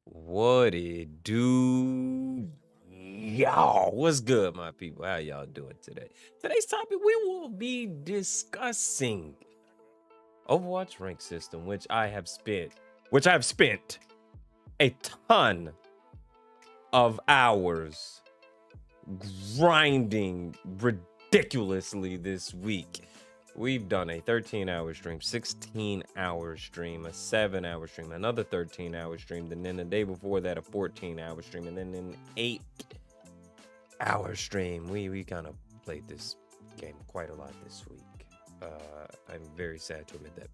What it do? Y'all, what's good, my people? How y'all doing today? Today's topic, we will be discussing Overwatch rank system, which I have spent a ton of hours grinding ridiculously this week. We've done a 13-hour stream, 16-hour stream, a 7-hour stream, another 13-hour stream, and then the day before that, a 14-hour stream, and then an 8-hour stream. We kind of played this game quite a lot this week. I'm very sad to admit that.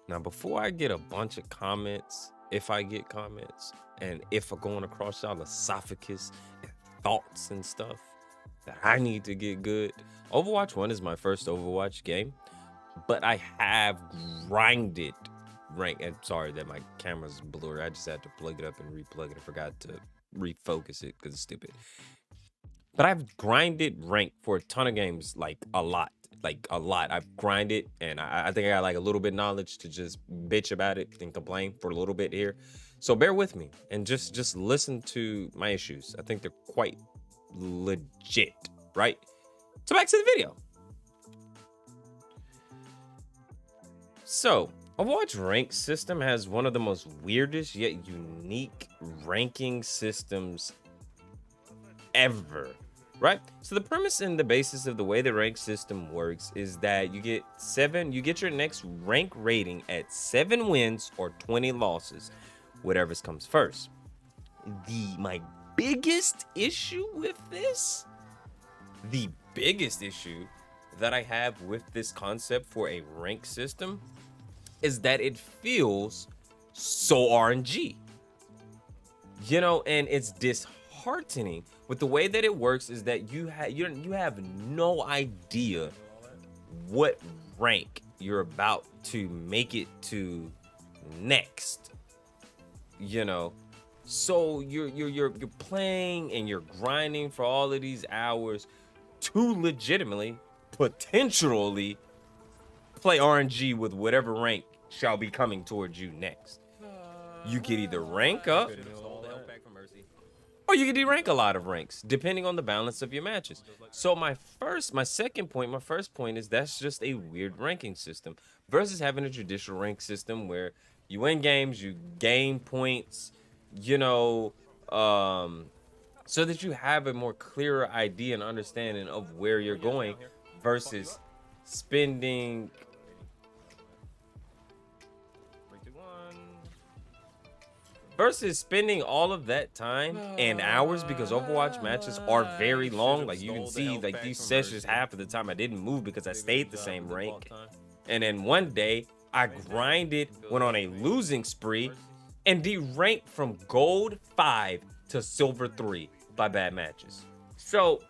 Now, before I get a bunch of comments, if I get comments, and if I'm going across y'all esophagus and thoughts and stuff that I need to get good, Overwatch 1 is my first Overwatch game, but I have grinded rank. And sorry that my camera's blurry. I just had to plug it up and replug it. I forgot to refocus it because it's stupid. But I've grinded rank for a ton of games, like a lot. I've grinded, and I think I got like a little bit of knowledge to just bitch about it and complain for a little bit here. So bear with me and just listen to my issues. I think they're quite legit, right? So back to the video. So Overwatch rank system has one of the most weirdest yet unique ranking systems ever, right? So the premise and the basis of the way the rank system works is that you get your next rank rating at 7 wins or 20 losses, whatever comes first. My biggest issue with this, the biggest issue that I have with this concept for a rank system is that it feels so RNG. You know, and it's disheartening with the way that it works is that you have no idea what rank you're about to make it to next. You know, so you're playing and you're grinding for all of these hours to legitimately, potentially play RNG with whatever rank shall be coming towards you next. You could either rank up, or you can de-rank a lot of ranks, depending on the balance of your matches. So my first point is that's just a weird ranking system versus having a traditional rank system where you win games, you gain points, you know, so that you have a more clearer idea and understanding of where you're going versus spending all of that time and hours, because Overwatch matches are very long. Like you can see, like these sessions, half of the time I didn't move because I stayed the same rank. And then one day I grinded, went on a losing spree, and de-ranked from gold 5 to silver 3 by bad matches. So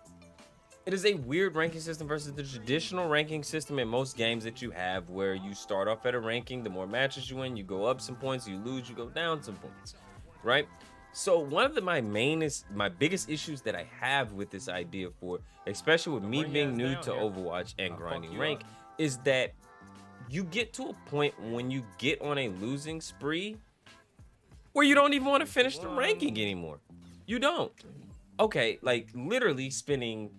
it is a weird ranking system versus the traditional ranking system in most games that you have, where you start off at a ranking, the more matches you win, you go up some points, you lose, you go down some points, right? So one of my biggest issues that I have with this idea, for especially with me being new to Overwatch and grinding rank, is that you get to a point when you get on a losing spree where you don't even want to finish the ranking anymore. You don't. Okay, like literally spending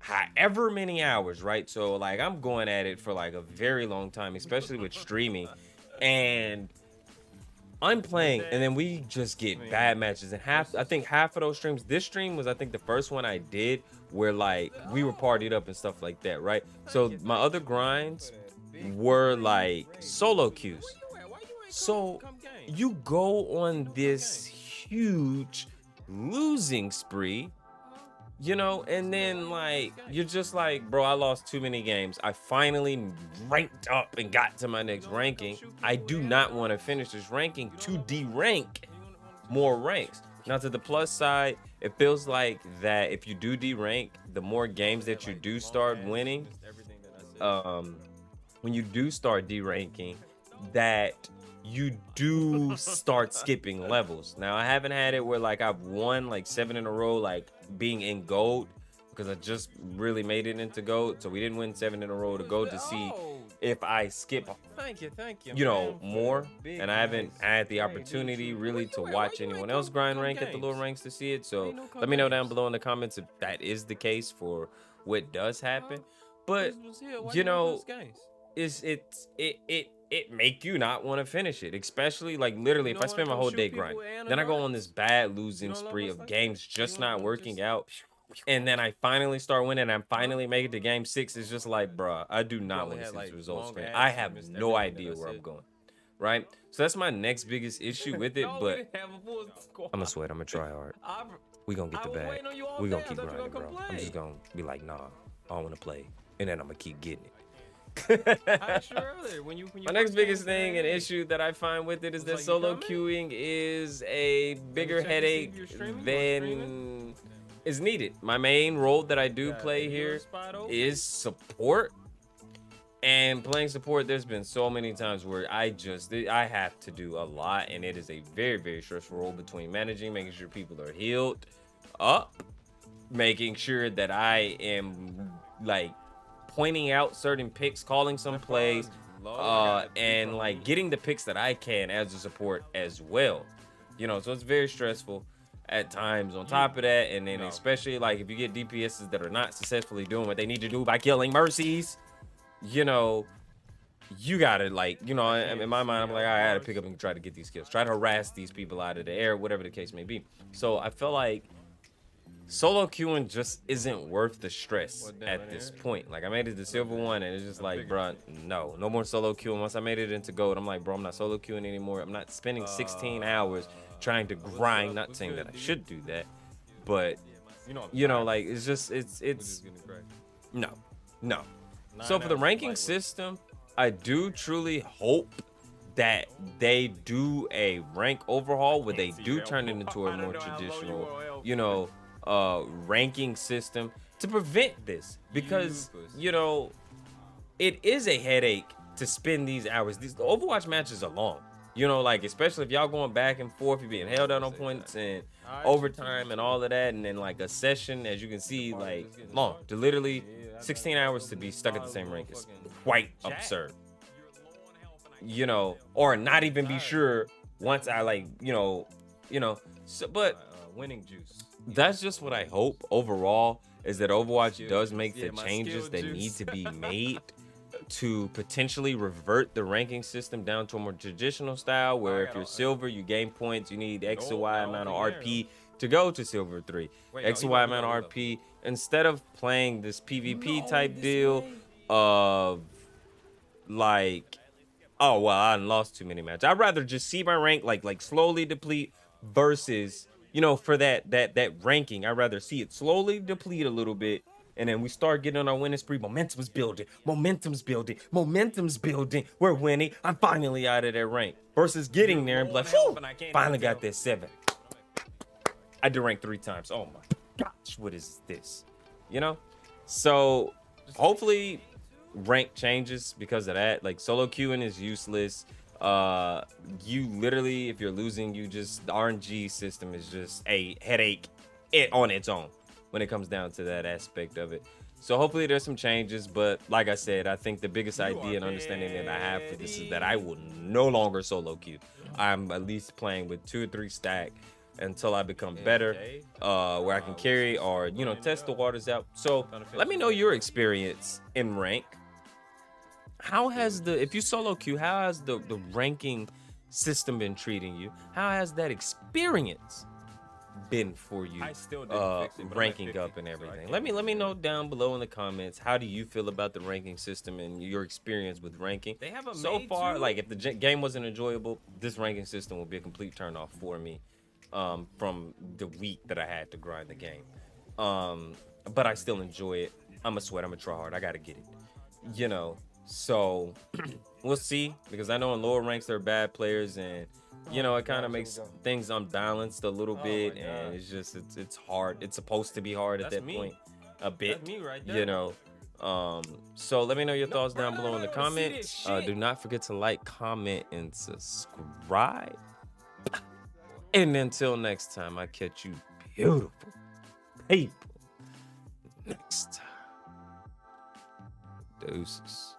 however many hours, right? So like I'm going at it for like a very long time, especially with streaming, and I'm playing, and then we just get bad matches. And I think half of those streams, this stream was I think the first one I did where like we were partied up and stuff like that, right? So my other grinds were like solo queues. So you go on this huge losing spree, you know, and then like you're just like, bro, I lost too many games. I finally ranked up and got to my next ranking. I do not want to finish this ranking to de-rank more ranks. Now, to the plus side, it feels like that if you do de-rank, the more games that you do start winning, when you do start de-ranking, that you do start skipping levels. Now, I haven't had it where like I've won like 7 in a row, like being in gold, because I just really made it into gold. So we didn't win 7 in a row to go to see if I skip, Thank you, you know, man, for more, the big and I haven't nice. had the Hey, dude, opportunity shoot. really Where to you at? Why watch you ain't anyone else come grind come rank at the lower games? ranks to see it. Why So you no come let me know down games? below in the comments if that is the case for what does happen. Huh? But Was here. Why you you ain't come know, to games? it make you not want to finish it, especially like literally You if don't I wanna spend my come whole shoot day people grinding, with then I go on antidotes? this bad You losing don't love spree us of like games that? just You wanna not come working just out, and then I finally start winning and I finally make it to game 6. It's just like, bruh, I do not only want to had, see like, these results, long man. I ads and have missed no everything that idea I where I'm said. going, right? So that's my next biggest issue with it. No, we But didn't have a full squad. I'm gonna sweat, I'm gonna try hard. We gonna get I the was bag. waiting on you all We day. gonna I keep thought you were grinding, gonna bro. come I'm just play. gonna be like, nah, I don't wanna play, and then I'm gonna keep getting it. I asked you earlier when you My next first biggest came, thing and hey, issue that I find with it is was that like, you solo coming? queuing is a bigger check to see if headache you're streaming. You than is needed. My main role that I do Got play any here other spot open? is support. And playing support, there's been so many times where I have to do a lot, and it is a very, very stressful role between managing, making sure people are healed up, making sure that I am like pointing out certain picks, calling some plays, and like getting the picks that I can as a support as well. You know, so it's very stressful at times on top of that, and then especially like if you get DPSs that are not successfully doing what they need to do by killing mercies, you know, you gotta like, you know, in my mind, I'm like, I gotta pick up and try to get these kills, try to harass these people out of the air, whatever the case may be. So I feel like solo queuing just isn't worth the stress at this point. Like I made it to silver 1, and it's just like, bro, no more solo queuing. Once I made it into gold, I'm like, bro, I'm not solo queuing anymore. I'm not spending 16 hours trying to grind. Not saying that I should do that, but you know, like it's just it's no. So for the ranking system, I do truly hope that they do a rank overhaul where they do turn it into a more traditional, you know, ranking system to prevent this, because you know it is a headache to spend these hours. These Overwatch matches are long, you know, like especially if y'all going back and forth, you're being held out on points and overtime and all of that, and then like a session, as you can see, like long to literally 16 hours to be stuck at the same rank is quite absurd, you know, or not even be sure once I like, you know, so, but winning juice. that's just what I hope overall, is that Overwatch does make the changes that need to be made to potentially revert the ranking system down to a more traditional style, where if you're silver, you gain points, you need X or Y amount of RP to go to silver 3, X or Y amount of RP, instead of playing this PvP type deal of like, oh well, I lost too many matches. I'd rather just see my rank like slowly deplete versus, you know, for that ranking, I'd rather see it slowly deplete a little bit, and then we start getting on our winning spree. Momentum's building. We're winning. I'm finally out of that rank. Versus getting there and be like, whew, finally got that 7. I did rank 3 times. Oh my gosh, what is this? You know? So hopefully rank changes because of that. Like solo queuing is useless. You literally, if you're losing, you just, the RNG system is just a headache on its own when it comes down to that aspect of it. So hopefully there's some changes, but like I said, I think the biggest idea and understanding that I have for this is that I will no longer solo queue. I'm at least playing with 2 or 3 stack until I become better, where I can carry or, you know, test the waters out. So let me know your experience in rank. How has if you solo queue, how has the ranking system been treating you? How has that experience been for you, ranking up and everything? Let me know down below in the comments. How do you feel about the ranking system and your experience with ranking? So far, like if the game wasn't enjoyable, this ranking system will be a complete turn off for me, from the week that I had to grind the game. But I still enjoy it. I'm a sweat, I'm a try hard, I gotta get it, you know. So we'll see, because I know in lower ranks there are bad players, and you know it kind of makes things unbalanced a little bit, and it's just it's hard. It's supposed to be hard at that point a bit, you know. So let me know your thoughts down below in the comments. Do not forget to like, comment, and subscribe. And until next time, I catch you beautiful people next time. Deuces.